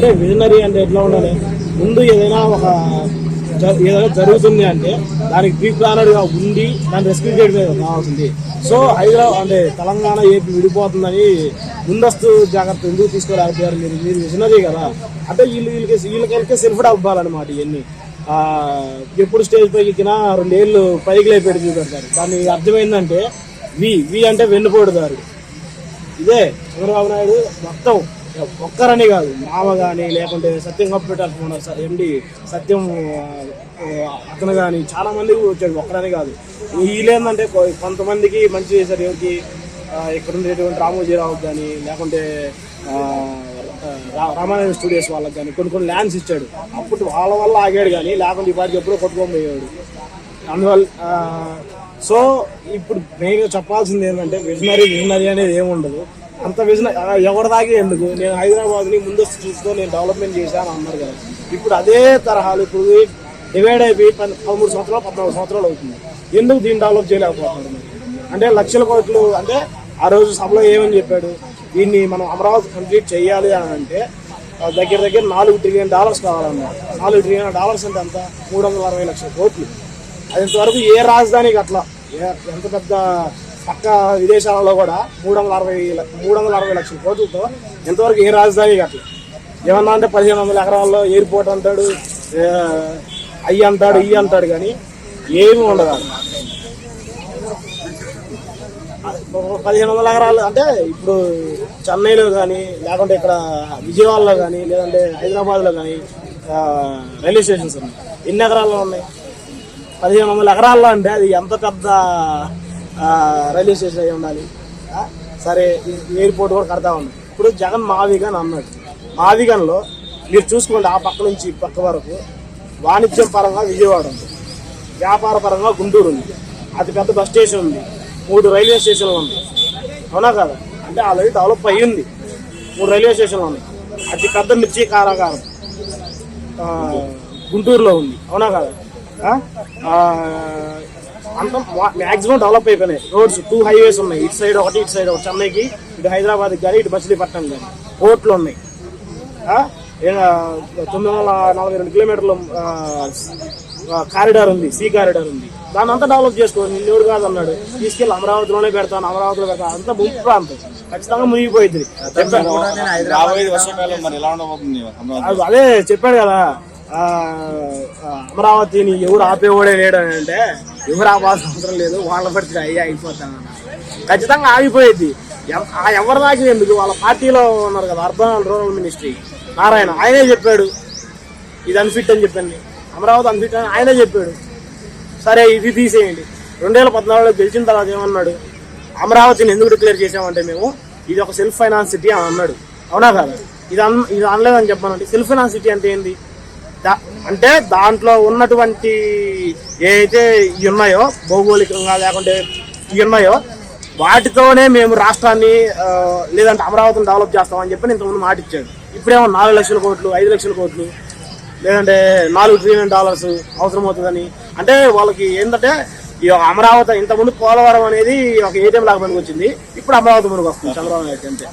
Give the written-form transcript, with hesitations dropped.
అంటే విజనరీ అంటే ఎట్లా ఉండాలి, ముందు ఏదైనా జరుగుతుంది అంటే దానికి ప్రీ ప్లానర్ గా ఉండి దాన్ని రెస్క్యూ చేయడం కావాల్సింది. సో హైదరాబాద్ అంటే తెలంగాణ ఏపీ విడిపోతుందని ముందస్తు జాగ్రత్త ఎందుకు తీసుకోలేకపోయారు మీరు విజనరీ కదా. అంటే వీళ్ళకి సెల్ఫ్ అవ్వాలన్నమాట. ఇవన్నీ ఎప్పుడు స్టేజ్ పైకి ఎక్కినా 2 ఏళ్ళు పైకి లేపెట్టి చూపెడతారు. దాన్ని అర్థమైందంటే వి అంటే వెన్నుపోటుదారుడు. ఇదే చంద్రబాబు నాయుడు మొత్తం ఒక్కరని కాదు, మామ కానీ లేకుంటే సత్యం కంప్యూటర్ ఎండి సత్యం అతను కానీ చాలా మందికి వచ్చాడు, ఒక్కరని కాదు. వీళ్ళేందంటే కొంతమందికి మంచి చేశారు. ఎవరికి ఇక్కడ ఉండేటువంటి రామోజీరావుకి కానీ లేకుంటే రామానాయుడు స్టూడియోస్ వాళ్ళకి కానీ కొన్ని ల్యాండ్స్ ఇచ్చాడు. అప్పుడు వాళ్ళ వల్ల ఆగాడు కానీ లేకుంటే ఈ పాటికి ఎప్పుడో కొట్టుకొని పోయాడు. అందువల్ల సో ఇప్పుడు మెయిన్గా చెప్పాల్సింది ఏంటంటే విజనరీ అనేది ఏముండదు. అంత విజనరీ ఎవరి దాకే ఎందుకు, నేను హైదరాబాద్ని ముందస్తు చూస్తూ నేను డెవలప్మెంట్ చేశాను అన్నారు కదా. ఇప్పుడు అదే తరహాలు ఇప్పుడు డివైడ్ అయిపోయి 13 సంవత్సరాలు 14 సంవత్సరాలు అవుతుంది. ఎందుకు దీన్ని డెవలప్ చేయలేకపోతున్నాడు? అంటే లక్షల కోట్లు. అంటే ఆ రోజు సభలో ఏమని చెప్పాడు, దీన్ని మనం అమరావతి కంప్లీట్ చేయాలి అని అంటే దగ్గర $4 ట్రిలియన్ కావాలన్నారు. $4 ట్రిలియన్ అంటే ఎంత? 360 లక్షల కోట్లు. అది ఇంతవరకు ఏ రాజధానికి అట్లా, ఎంత పెద్ద పక్క విదేశాలలో కూడా 360 లక్షల కోట్లతో ఎంతవరకు ఏ రాజధానికి అట్లా. ఏమన్నా అంటే 1500 ఎకరాల్లో ఎయిర్పోర్ట్ అంటాడు, అయ్యి అంటాడు, ఇవి అంటాడు, కానీ ఏమీ ఉండదు. 1500 ఎకరాలు అంటే ఇప్పుడు చెన్నైలో కానీ లేకుంటే ఇక్కడ విజయవాడలో కానీ లేదంటే హైదరాబాద్లో కానీ రైల్వే స్టేషన్స్ ఉన్నాయి. ఎన్ని ఎకరాల్లో ఉన్నాయి? 1500 ఎకరాల్లో అంటే అది ఎంత పెద్ద రైల్వే స్టేషన్ అయి ఉండాలి. సరే, ఎయిర్పోర్ట్ కూడా కడతా ఉంది. ఇప్పుడు జగన్ మావిగన్ అన్నాడు. మావిగన్లో మీరు చూసుకోండి, ఆ పక్క నుంచి ఈ పక్క వరకు వాణిజ్యం పరంగా విజయవాడ ఉంది, వ్యాపార పరంగా గుంటూరు ఉంది, అతి పెద్ద బస్ స్టేషన్ ఉంది, 3 రైల్వే స్టేషన్లు ఉన్నాయి. అవునా కదా? అంటే ఆల్రెడీ డెవలప్ అయ్యింది. 3 రైల్వే స్టేషన్లు ఉన్నాయి. అతి పెద్ద మిర్చి కారాగారం గుంటూరులో ఉంది. అవునా కదా? అంత మ్యాక్సిమం డెవలప్ అయిపోయినాయి. రోడ్స్ 2 హైవేస్ ఉన్నాయి. ఇటు సైడ్ ఒకటి, ఇటు సైడ్ ఒకటి. చెన్నైకి, ఇటు హైదరాబాద్కి కానీ, ఇటు మచిలీపట్నం కానీ పోర్ట్లు ఉన్నాయి. 942 కిలోమీటర్ల కారిడార్ ఉంది, సీ కారిడార్ ఉంది. దాన్ని అంతా డెవలప్ చేసుకోండి. నిన్నోడు కాదు అన్నాడు, తీసుకెళ్ళి అమరావతిలోనే పెడతాను, అమరావతిలో పెడతాను. అంతా ముంపు ప్రాంతం, ఖచ్చితంగా మునిగిపోయింది. అదే చెప్పాడు కదా, అమరావతిని ఎవరు ఆపేవాడే లేడని. అంటే ఎవరు ఆపాల్సిన అవసరం లేదు, వాళ్ళ పడితే అయిపోతాను. ఖచ్చితంగా ఆగిపోయేది. ఎవరి దాకా ఎందుకు, వాళ్ళ పార్టీలో ఉన్నారు కదా అర్బన్ రూరల్ మినిస్ట్రీ నారాయణ, ఆయనే చెప్పాడు ఇది అన్ఫిట్ అని చెప్పండి, అమరావతి అన్ఫిట్ అని ఆయనే చెప్పాడు. సరే, ఇది తీసేయండి. 2014లో గెలిచిన తర్వాత ఏమన్నాడు, అమరావతిని ఎందుకు డిక్లేర్ చేసామంటే మేము ఇది ఒక సెల్ఫ్ ఫైనాన్స్ సిటీ అని అన్నాడు. అవునా కదా? ఇది అనలేదని చెప్పానంటే సెల్ఫ్ ఫైనాన్స్ సిటీ అంటే ఏంది అంటే దాంట్లో ఉన్నటువంటి ఏవైతే ఇవి ఉన్నాయో భౌగోళికంగా లేకుంటే ఇవి ఉన్నాయో వాటితోనే మేము రాష్ట్రాన్ని లేదంటే అమరావతిని డెవలప్ చేస్తామని చెప్పి ఇంతకుముందు మాట ఇచ్చాడు. ఇప్పుడేమో 4 లక్షల కోట్లు, 5 లక్షల కోట్లు లేదంటే $4 ట్రిలియన్ అవసరం అవుతుందని. అంటే వాళ్ళకి ఏంటంటే ఈ అమరావతి ఇంతకుముందు పోలవరం అనేది ఒక ఏటీఎం లాగా పనికి వచ్చింది, ఇప్పుడు అమరావతి మనకు వస్తుంది చంద్రబాబు నాయుడు అంతే.